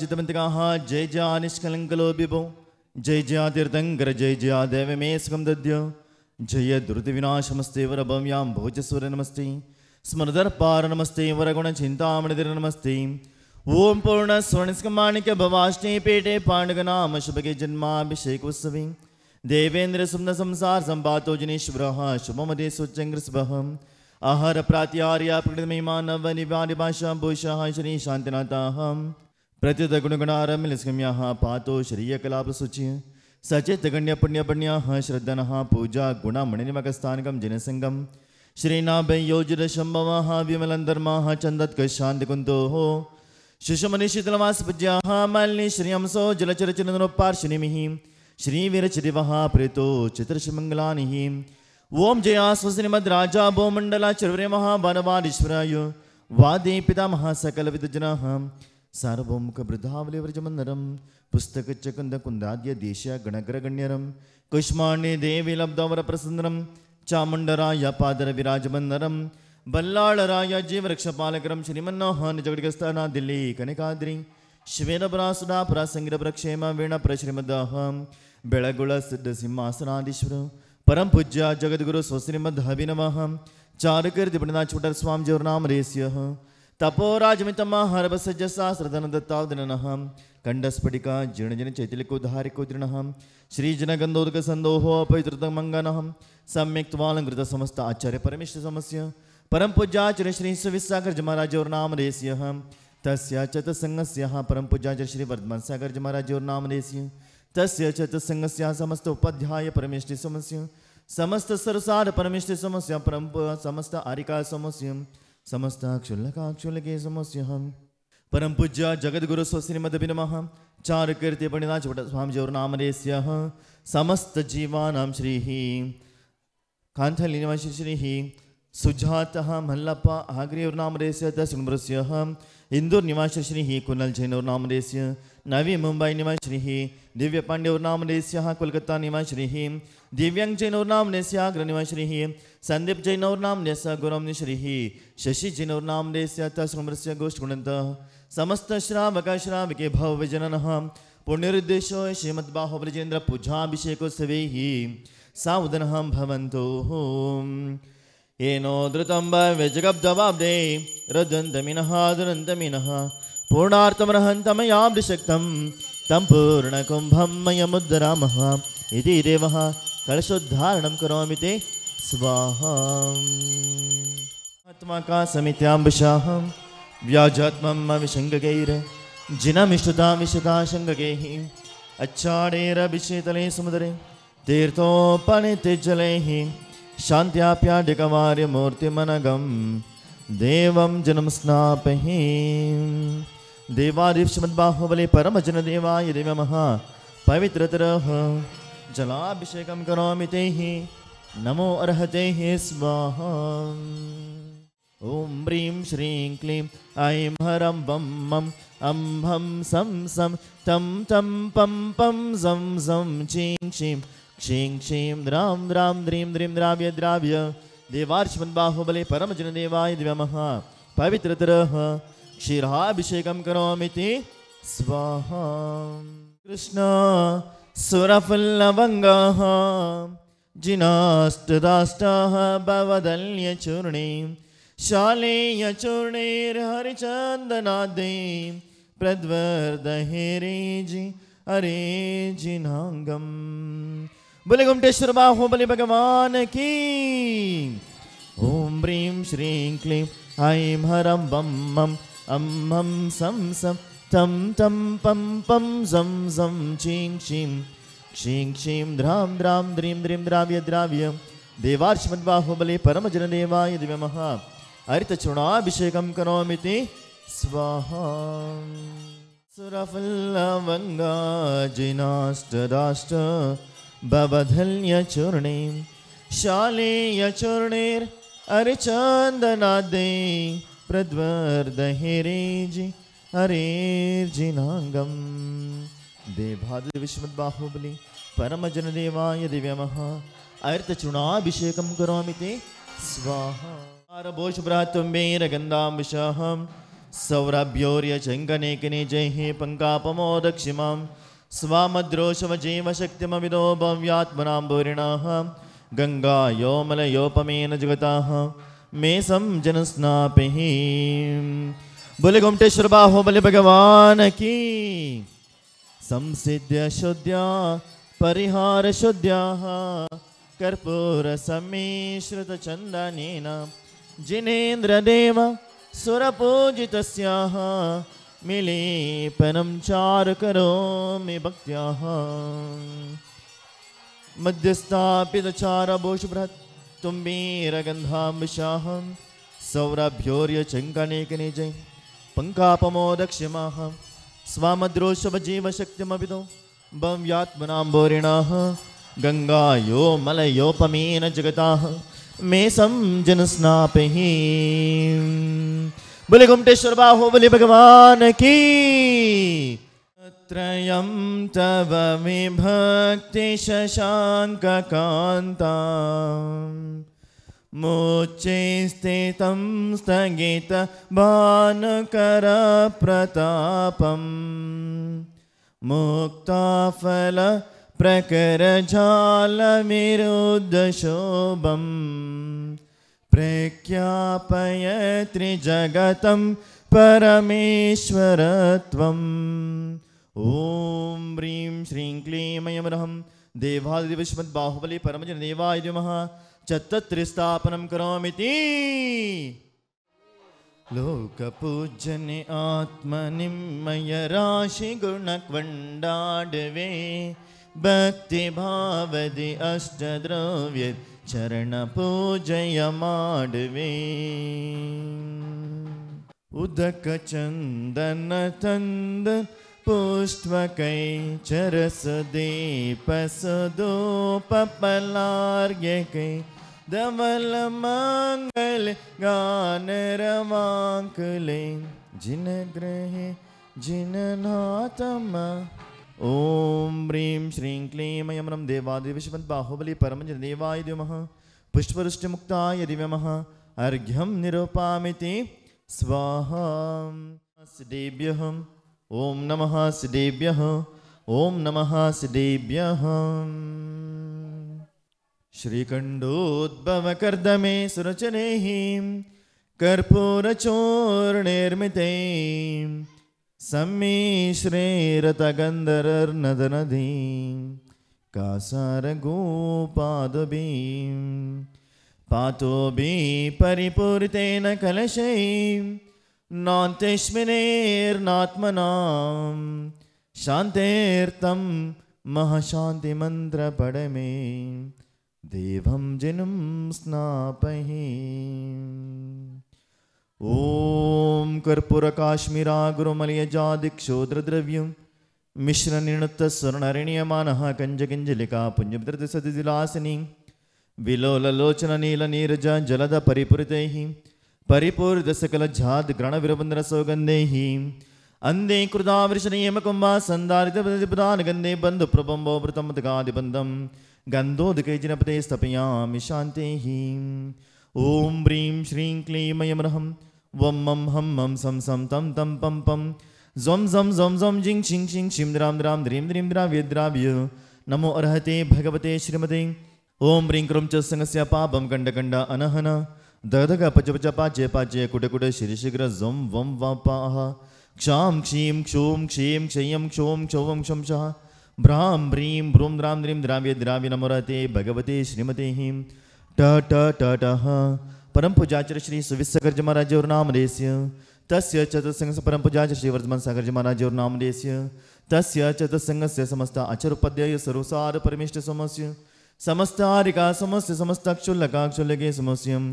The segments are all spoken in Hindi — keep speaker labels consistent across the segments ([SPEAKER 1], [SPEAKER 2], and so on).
[SPEAKER 1] चितमंतकाः जय जया निष्कलङ्कलो विभो जय जया तीर्थङ्कर जय जया देवमे सुखं दद्य जय दुर्दिविनाशमस्ते वरभव्यां भोजसूर्य नमस्ते स्मरदर्पार नमस्ते वरगुणचिन्तामणिधर नमस्ते ओम पूर्ण स्वर्णस्कमाणिक्य भवाष्णे पेटे पाण्डुगनाम शुभगे जन्माभिषेकोत्सवे देवेन्द्र सुम्न संसार संपातो जनेश्वरः शुभमदे सुचङ्ग्रस्वहम् आहार प्रात्यार्या प्रकृतमहिमानव निवारिभाषा भूषः श्री शान्तिनाथः प्रत्युत गुणगुणारम्यस्कम्यः पातो श्रीयकलापसुच्य सचेत गण्य पुण्यपण्यः श्रद्धनः पूजा गुणमणिनिमकस्थानकं जनसङ्गम श्रीनाभयोजितशम्भवः विमलन्दर्माः चन्दत्कशान्तिकुन्तोः शुशमनिशीतलवासपूज्याः मालिनी श्रियंसो जलचरचरनरोपार्श्वनिमिः श्रीवीरचिरिवः प्रेतो चित्रशमङ्गलानिः ओम जया स्वस्तिमद्राजा भूमण्डलाचर्वर्यमः वनवादीश्वराय वादे पितामह सकलविदजनः सार्वभौमुखवृद्धावलिव्रजमन्दरं पुस्तकचकुन्दकुन्दाद्य देश्य गणग्रगण्यरं कुष्माण्डे देवी लब्धवरप्रसन्नरं चामुण्डराय पादरविराजमन्दरं बल्लाळराय जीवरक्षपालकरं श्रीमन्नोहन जगद्गस्ताना दिल्ली कनकाद्रि श्वेतपरासुरापरासङ्गिरप्रक्षेम वीणप्रश्रीमदहं बेळगुळ सिद्धसिंहासनाधीश्वर परम पूज्य जगद्गुरु स्वस्तिमद्भविनमः चारुकीर्तिपण्डिता छोटर स्वामी जौर्नाम रेस्य तपोराजमितम हरबसज्जसास्रधन दत्तावदनः कंडस्फटिका जीर्णजन चैतलिकोद्धारिकोद्रिणः श्रीजनगन्धोदक संदोहो पवित्रतमङ्गनः सम्यक्त्वालङ्कृत समस्त आचार्य परमेश्वर समस्य परम पूज्याचार्य श्री सुविसागर महाराज और नाम रेस्य तस्य चतसंगस्य परम पूज्याचार्य श्री वर्धमान सागर महाराज और नाम रेस्य तस्य चतसंगस्य समस्त उपाध्याय परमेश्वर समस्य समस्त सरसार परमेश्वर समस्य परम समस्त आरिका समस्य समस्त क्षुल्लकाक्षुल्लके समस्य परम पूज्य जगद्गुरु स्वस्तिमद्भिनमः चारुकीर्ति पंडिता छोट स्वामी और नाम रेस्य समस्त जीवानां श्रीः कांथली निवासी श्रीः सुजातः मल्लप्प आग्रे और नाम रेस्य तस्मृस्य इंदौर निवासी श्रीः कुनल जैन और नाम रेस्य नवी मुंबई निवासी श्रीः दिव्य पांडे और नाम रेस्य कोलकाता निवासी श्रीः दिव्यांग जैन और नाम रेस्य आग्र निवासी श्रीः संदीप जैन और नाम रेस्य गौरव श्रीः शशि जैन और नाम रेस्य तस्मृस्य गोष्ठ गुणन्तः समस्त श्रावक श्राविके भवविजननः पुण्यरुद्देशो श्रीमद्बाहुबलिजेन्द्र पूजाभिषेकोत्सवैः सावधानः भवन्तु येनो धृतं भवेज्जगब्दवाब्दे रदन्तमिनः दुरन्तमिनः पूर्णार्थमर्हन्तमयाब्धिशक्तं तं पूर्णकुम्भं मयमुद्धरामः इति देवः कलशोद्धारणं करोमि ते स्वाहा आत्माका समित्याम्बुषाः व्याजात्मं विशङ्गकैर जिनमिष्टता विशता शङ्गकैः अच्छाडेरभिषेतले समुदरे तीर्थोपनिते जलैः शान्त्याप्याढ्यकवार्यमूर्तिमनगं देवं जनं स्नापहि देवादिश्वमद्बाहुबले परमजनदेवाय देवमः पवित्रतरः जलाभिषेकं करोमि तेः नमो अर्हतेः स्वाहा ओम ह्रीं श्रीं क्लीं ऐं हरं बं मं अं हं सं सं तं तं पं पं जं जं चीं क्षीं क्षीं क्षीं द्रां द्रां द्रीं द्रीं द्राव्य द्राव्य देवार्चमद्बाहुबले परमजनदेवाय दिव्यमः पवित्रतरः क्षीराभिषेकं करोमि ते स्वाहा कृष्ण सुरफुल्लवङ्गः जिनाष्टदाष्टाः भवदल्यचूर्णे शालेयचूर्णैर्हरिचन्दनादे प्रद्वर्दहेरेजि अरेजिनाङ्गम् बोले गुमटेश्वर बाहुबली भगवान की ओम ह्रीं श्रीं क्लीं ऐं हरं बं मं अं हं सं सं तं तं पं पं जं जं चीं क्षीं क्षीं क्षीं द्रां द्रां द्रीं द्रीं द्राव्य द्राव्य देवार्चमद्बाहुबले परमजनदेवाय दिव्यमः हरितचूर्णाभिषेकं करोमि ते स्वाहा सुरफुल्लवङ्गा जिनाष्टदाष्ट भवधल्यचूर्णे शालेयचूर्णैर्हरिचन्दनादे प्रद्वर्दहेरेजि हरेर्जिनाङ्गम् देवादिविश्वमद्बाहुबली परमजनदेवाय दिव्यमः अर्तचूर्णाभिषेकं करोमि ते स्वाहा बोषभ्रातुम्बेरगन्धाम्बुषः सौरभ्योर्य चङ्कनेकने जैः पङ्कापमोदक्षिमां स्वामद्रोषवजेव शक्तिमविदो भव्यात्मनाम्बोरिणः गङ्गायोमलयोपमेन जगताः मे संजनस्नापिः। बोले गोमटेश्वर बाहुबली भगवान की। संसिद्ध शुद्ध्या परिहार शुद्ध्याः कर्पूर सम्मिश्रित चन्दनेन जिनेन्द्रदेव सुरपूजितस्याः मिलीपनं चारु करोमि भक्त्याः। मध्यस्थापितचारभूषबृहत् तुम्बीरगन्धाम्बुशाः सौरभ्योर्य चङ्कनेकनिजै पङ्कापमोदक्षिमाः स्वामद्रोषवजीवशक्तिमभिदो भव्यात्मनाम्बोरिणः गङ्गायो मलयोपमेन जगताः मे संजनस्नापिः। बोले गोमटेश्वर बाहुबली भगवान की। त्रयं तव विभक्ति शशाङ्ककान्ता मोचे स्थितं स्थगित भानुकर प्रतापं मुक्ताफल प्रकरजालविरुद्धशोभं प्रख्यापय त्रिजगतं परमेश्वरत्वम्। ओम ह्रीं श्रीं क्लीं ऐं रहं देवादिविश्वद्बाहुबली परमजनदेवाय नमः चत्तत्रिस्थापनं करोमीति। लोकपूजने आत्मनिमय राशि गुणक्वण्डाडवे भक्तिभावदि अष्टद्रव्य चरण पूजय माडवे। उदक चंदन तंद पुष्पकै चरसदीपसदोपलार्घ्यकै धवल मंगल गान रवांकले जिन ग्रहे जिन नातम। ओम ह्रीं श्रीं क्लीं ऐं रं देवादिविश्वद्बाहुबली परमजनदेवाय नमः पुष्पवृष्टिमुक्ताय दिव्यमः अर्घ्यं निरूपामिति स्वाहा। सिद्धेभ्यः ओम नमः सिद्धेभ्यः ओम नमः सिद्धेभ्यः। श्रीकण्डोद्भवकर्दमे सुरचनेः कर्पूरचूर्णनिर्मिते सम्मिश्रेरतगन्धर्नदनदी कासारगोपादभिः पातोभिः परिपूरितेन कलशैः नान्तेष्मिनेर्नात्मनां शान्तेर्तं महाशान्तिमन्त्रपडमे देवं जिनं स्नापहि। ओम कर्पूरकाश्मीरा गुरुमलयजादिक्षोद्रद्रव्यं मिश्रनिर्णुत्तस्वर्णहरिणीयमानः कञ्जकिञ्जलिका पुण्यभद्रतिसदिलासिनी विलोललोचननीलनीरज जलद परिपूरितैः परिपूरितसकलझाद्ग्रणविरबन्धरसौगन्धैः अन्धे कृतावृषणीयमकुम्भा सन्दारितप्रदानगन्धे बन्धुप्रबम्बो वृतमदगादिबन्धं गन्धोदकैजिनपते स्थपयामि शान्तिः। ओम ह्रीं श्रीं क्लीं ऐं रहं वं मं हं मं सं सं तं तं पं पं ज़ं ज़ं ज़ं ज़ं जिं छिं छिं छिं द्रां द्रां द्रीं द्रीं द्राव्य नमो अर्हते भगवते श्रीमते। ओम ह्रीं क्रूं च संगस्य पापं कंड अनहन दधग पच पच पाचे पाचे कुट कुट शीर्षिग्र ज़ं वं वापाः क्षां क्षीं क्षूं क्षीं क्षयं क्षों क्षौवं क्षं शः भ्रां ह्रीं भ्रूं द्रां द्रीं द्राव्य नमो अर्हते भगवते श्रीमते। ट ट ट ट परम पूजाचार्य श्री सुविस्सकर्ज महाराज और नामदेस्य तस्य चतुस्संघ परम पूजाचार्य श्री वर्धमान सागरज महाराज और नामदेस्य तस्य चतुस्संघस्य समस्त आचार्योपाध्याय सर्वसार परमेष्ठ समस्य समस्त आरिका समस्य समस्त क्षुल्लके समस्यम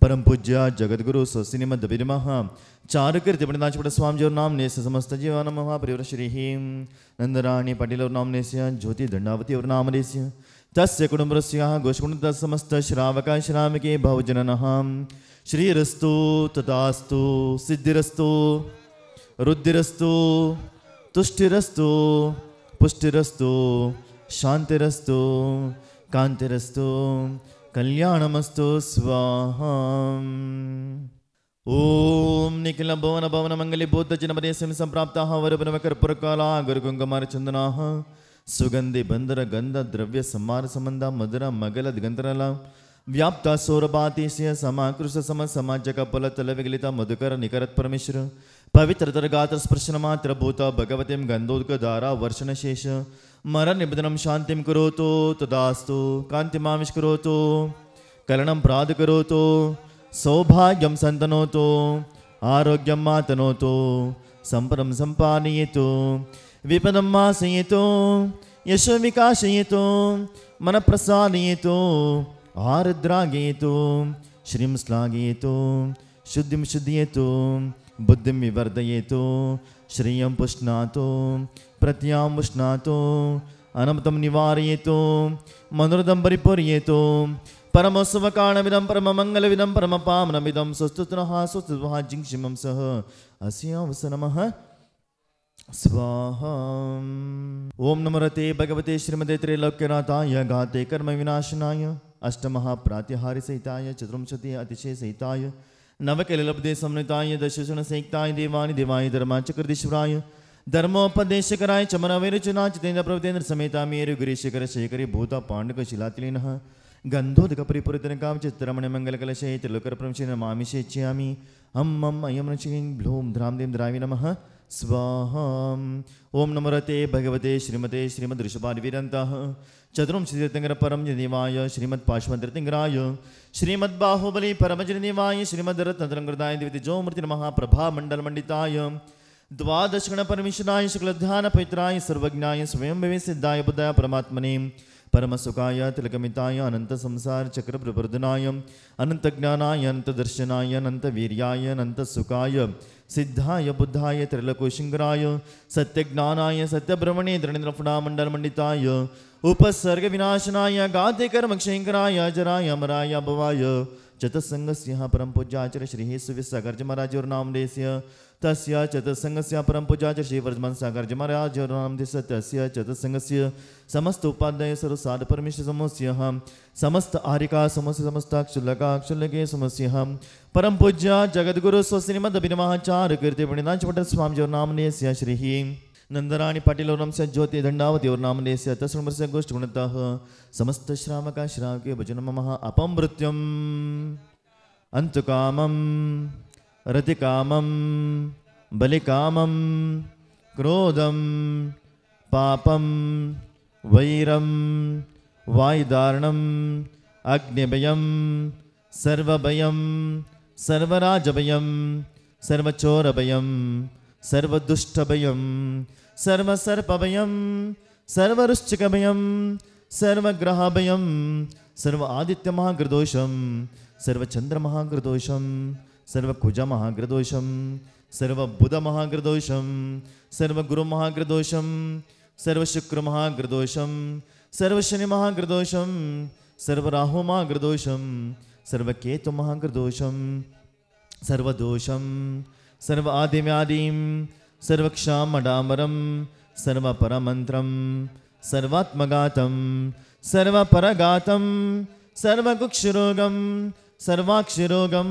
[SPEAKER 1] परम पूज्य जगद्गुरु स्वस्तिनिमद्भिर्मः चारुकीर्तिपण्डिताचूड स्वामी और नामने समस्त जीवन महाप्रिय श्री नंदराणी पाटिल और नामने ज्योति दंडावती और नामनेस्य तस्य कुटुंबस्य गोष्कुण्ड समस्त श्रावका श्रावके भवजननः श्रीरस्तु तथास्तु सिद्धिरस्तु रुद्धिरस्तु तुष्टिरस्तु पुष्टिरस्तु शांतिरस्तु कांतिरस्तु कल्याणमस्तु स्वाहा। ओम निखिल भवन भवन मंगली भूत जनपदे सिम संप्राप्ता वरपनव कर्पूरकाला गुरुकुंकुमार चंदना सुगंधि बंदर गंध द्रव्य समार संबंध मधुर मगल दिगंतरला व्याप्त सौरभातिशय समाकृष सम समाज कपल तल विगलित मधुकर निकरत परमेश्वर पवित्र गात्र स्पर्शन मात्र भूत भगवतीं गंधोदक धारा वर्षण शेष मरण निबधनम शांतिं करोतु तदास्तु कांतिमाविष करोतु कलनं प्राद करोतु सौभाग्यं संतनोतु आरोग्यं मातनोतु संपदं संपादयतु विपदं मासयतु यशो विकासयतु मनप्रसादयतु आर्द्रागयतु श्रीं श्लाघयतु शुद्धिं शुद्धयतु बुद्धिं विवर्धयतु श्रियं पुष्णातु प्रत्यां पुष्णातु अनमतं निवारयतु मनोरथं परिपूरयतु परमोत्सवकारणमिदं परममङ्गलविदं परमपावनमिदं स्वस्तुतनः स्वस्तुतः जिङ्क्षिमं सह अस्यावसनमः स्वाहा। ओम नमोरते भगवते श्रीमते त्रैलोक्यनाथाय घाते कर्म विनाशनाय अष्टमहाप्रातिहार्य सहिताय चतुर्विंशति अतिशय सहिताय नवकलिलब्धे समन्विताय दशशण संयुक्ताय देवानि देवाय धर्माचक्रदीश्वराय धर्मोपदेशकराय चमनवैरुचना चितेन्द्र प्रभुतेन्द्र समेता मेरु गिरीशकर शेखरी भूता पाण्डक शिलातिलिनः गंधोदक परिपूरितनकां चित्रमण मंगलकलशे त्रिलोकप्रंशे नमामि शेच्यामि हम अयं ऋषिं ब्लूं ध्रां दें द्रावि नमः स्वाहा। ओम नमोरते भगवते श्रीमते श्रीमद्ऋषभादिवीरन्तः चतुर्विंशतितीर्थंकर परम जनिवाय श्रीमत्पार्श्वतीर्थंकराय श्रीमद्बाहुबली परमजनिवाय श्रीमद्रत्नतरंगृताय द्वितीजोमूर्ति महाप्रभामण्डलमण्डिताय द्वादशगण परमेश्वराय शुक्लध्यान पवित्राय सर्वज्ञाय स्वयं भवे सिद्धाय बुद्धाय परमात्मने परमसुखाय तिलकमिताय अनंत संसार चक्र प्रवर्धनाय अनंत ज्ञानाय अनंत दर्शनाय अनंत वीर्याय अनंत सुखाय सिद्धाय बुद्धाय त्रैलोक्यशंकराय सत्यज्ञानाय सत्यब्रह्मणे दृढनिर्फणामण्डलमण्डिताय उपसर्ग विनाशनाय गाते कर्मक्षयंकराय अजराय अमराय भवाय चतुस्संगस्य परम पूज्याचार्य श्री सुविसागरज महाराज और नामदेस्य तस्य चतुस्संगस्य परम पूज्याचार्य श्री वर्धमान सागरज महाराज और नामदेस्य तस्य चतुस्संगस्य समस्त उपाध्याय सर्वसाध परमेश्वर समस्य समस्त आरिका समस्त समस्त क्षुल्लका क्षुल्लके समस्य परम पूज्य जगद्गुरु स्वश्रीमद अभिनवाचार्य कीर्ति पुण्यनाथ भट्ट स्वामी और नामदेस्य श्री नंदराणी पाटिल और नमस्य ज्योति दंडावती और नामदेस्य तस्मस्य गोष्ठ गुणतः समस्त श्रावका श्रावके भजन मम अपमृत्यम अंतकामम रतिकामम बलिकामम क्रोधम पापम वैरम वायुदारणम अग्निभयम सर्वभयम सर्वराजभयम सर्वचोरभयम सर्वदुष्टभयम सर्वसर्पभयम सर्वरुश्चिकभयम सर्वग्रहभयम सर्व आदित्य महाग्रदोषम सर्वचंद्र महाग्रदोषम सर्वकुज महाग्रदोषम सर्वबुध महाग्रदोषम सर्वगुरु महाग्रदोषम सर्वशुक्र महाग्रदोषम सर्वशनि महाग्रदोषम सर्वराहु महाग्रदोषम सर्वकेतु महाग्रदोषम सर्वदोषम सर्व आदिव्यादिं सर्वक्षामडामरं सर्वपरमन्त्रं सर्वात्मघातं सर्वपरघातं सर्वकुक्षरोगं सर्वाक्षरोगं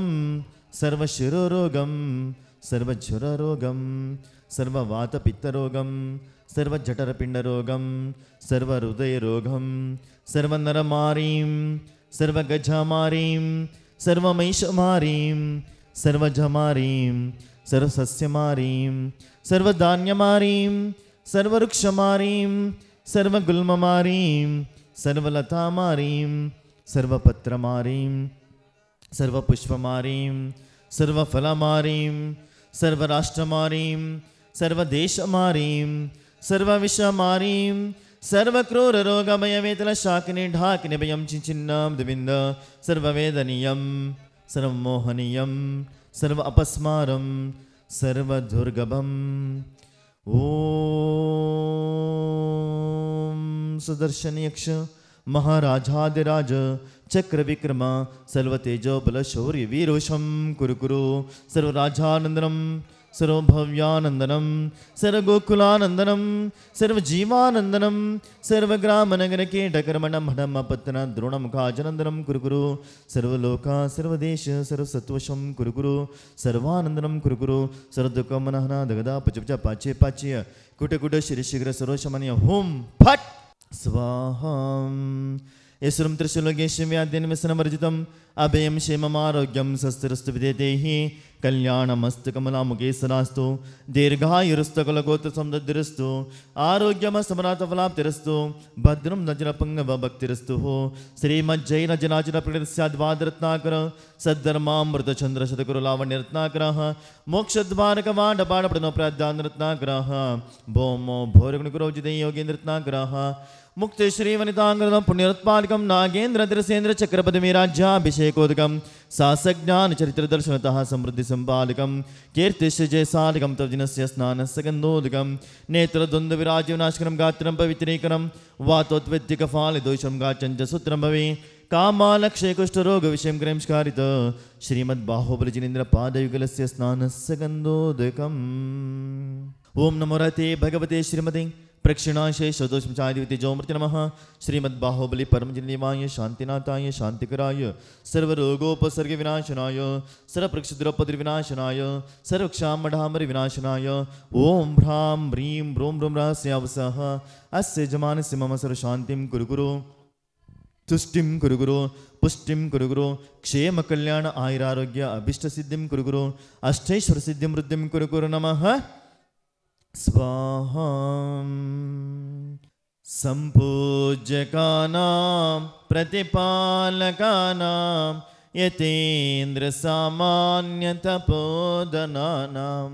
[SPEAKER 1] सर्वशिरोरोगं सर्वज्वररोगं सर्ववातपित्तरोगं सर्वजठरपिण्डरोगं सर्वहृदयरोगं सर्वनरमारीं सर्वगजमारीं सर्वमैषमारीं सर्वजमारीं सर्वसस्यमारीं सर्वधान्यमारीं सर्ववृक्षमारीं सर्वगुल्ममारीं सर्वलतामारीं सर्वपत्रमारीं सर्वपुष्पमारीं सर्वफलमारीं सर्वराष्ट्रमारीं सर्वदेशमारीं सर्वविषमारीं सर्वक्रूररोगमयवेतलशाकिनि ढाकिनि भयं चिन्चिन्नं दिविन्द सर्ववेदनीयं सर्वमोहनीयं सर्व अपस्मारं सर्वदुर्गभम् ओम सुदर्शन यक्ष महाराजाधिराज चक्र विक्रम सर्वतेजो बल शौर्य वीरोषम कुरु कुरु सर्वराजानंदनम सर्वभव्यानन्दनं सर्वगोकुलानन्दनं सर्वजीवानन्दनं सर्वग्रामनगरकीटकर्मणं हडमपत्तनद्रोणमुखाजनन्दनं कुरुकुरु सर्वलोका सर्वदेश सर्वसत्वशं कुरुकुरु सर्वानन्दनं कुरुकुरु सर्वदुःखमनहना दगदा पचपचा पाचे पाचय कुट शिरशीघ्र सर्वशमनीय होम फट स्वाहा यस्वरं त्रिशूलगेशव्याद्यन्वसनवर्जितम् अभयं क्षेममारोग्यं स्वस्तिरस्तु विदेहि कल्याणमस्तकमलामुकेसरास्तु दीर्घायुरस्तकलगोत्रसंदद्धिरस्तु आरोग्यमस्तमनाथफलाप्तिरस्तु भद्रं नजरपङ्गवभक्तिरस्तु श्रीमज्जैनजनाचरप्रकृतस्याद्वादरत्नाकर सद्धर्मामृतचन्द्रशतकुरुलावण्यरत्नाकरः मोक्षद्वारकवाडपाडपडनोप्राद्यानरत्नाकरः भौमो भोरगुणकुरोजिते योगेन्द्ररत्नाकरः मुक्त श्रीवनितांगृतं पुण्योत्पादकं नागेन्द्र तिरसेन्द्र चक्रपदमेराज्याभिषेकोदकं सासज्ञान चरित्रदर्शनतः समृद्धि संपादकं कीर्तिशजयसाधकं तवजिनस्य स्नानसगन्धोदकं नेत्रद्वन्द्वविराजविनाशकरं गात्रं पवित्रीकरं वातोत्वेद्यकफालिदोषं गाचञ्च सूत्रं भवे कामालक्षयकुष्ठरोगविषयं क्रयंस्कारित श्रीमद्बाहुबलजिनेन्द्रपादयुगलस्य स्नानसगन्धोदकम् ओं नमो रते भगवते श्रीमते प्रक्षिणाशेषदोषादिवति जौमृति नमः श्रीमद्बाहुबली परमजनिवाय शांतिनाथाय शांतिकराय सर्वरोगोपसर्ग विनाशनाय सर्वप्रक्षुद्रोपद्रविनाशनाय सर्वक्षामढामरि विनाशनाय ओं ह्रां ह्रीं ब्रूं ब्रूं रहस्यावसः अस्य जमानस्य मम सर्वशान्तिं कुरु तुष्टिं कुरु पुष्टिं कुरु क्षेम कल्याण आयुरारोग्य अभीष्टसिद्धिं कुरु अष्टैश्वरसिद्धिं वृद्धिं कुरु नमः स्वाहा संपूज्यकानां प्रतिपालकानां यतीन्द्रसामान्यतपोधनानां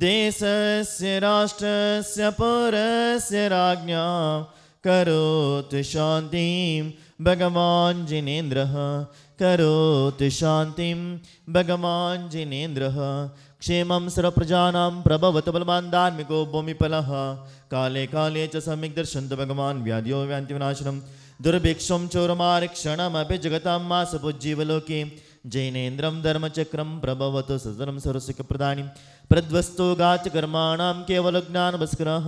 [SPEAKER 1] देशस्य राष्ट्रस्य पुरस्य राज्ञा करोतु शान्तिं भगवान् जिनेन्द्रः करोतु शान्तिं भगवान् जिनेन्द्रः क्षेमं सर्वप्रजानां प्रभवत बलवान् धार्मिको भूमिफलः काले काले च सम्यक् दर्शन्तु भगवान् व्याधियो व्यान्तिविनाशनं दुर्भिक्षं चोरमारक्षणमपि जगतां मासपुज्जीवलोके जैनेन्द्रं धर्मचक्रं प्रभवतु सदनं सर्वसुखप्रदानीं प्रध्वस्तो गाचकर्माणां केवलज्ञानभस्करः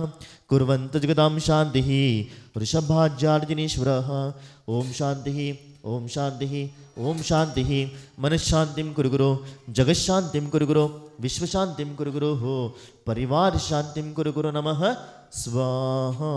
[SPEAKER 1] कुर्वन्तु जगतां शान्तिः वृषभाज्यार्जुनेश्वरः ओं शान्तिः ओं शान्तिः ओं शान्तिः मनश्शान्तिं कुरु जगत्शान्तिं कुरु विश्वशान्तिं कुरु परिवार शान्तिं कुरु नमः स्वाहा।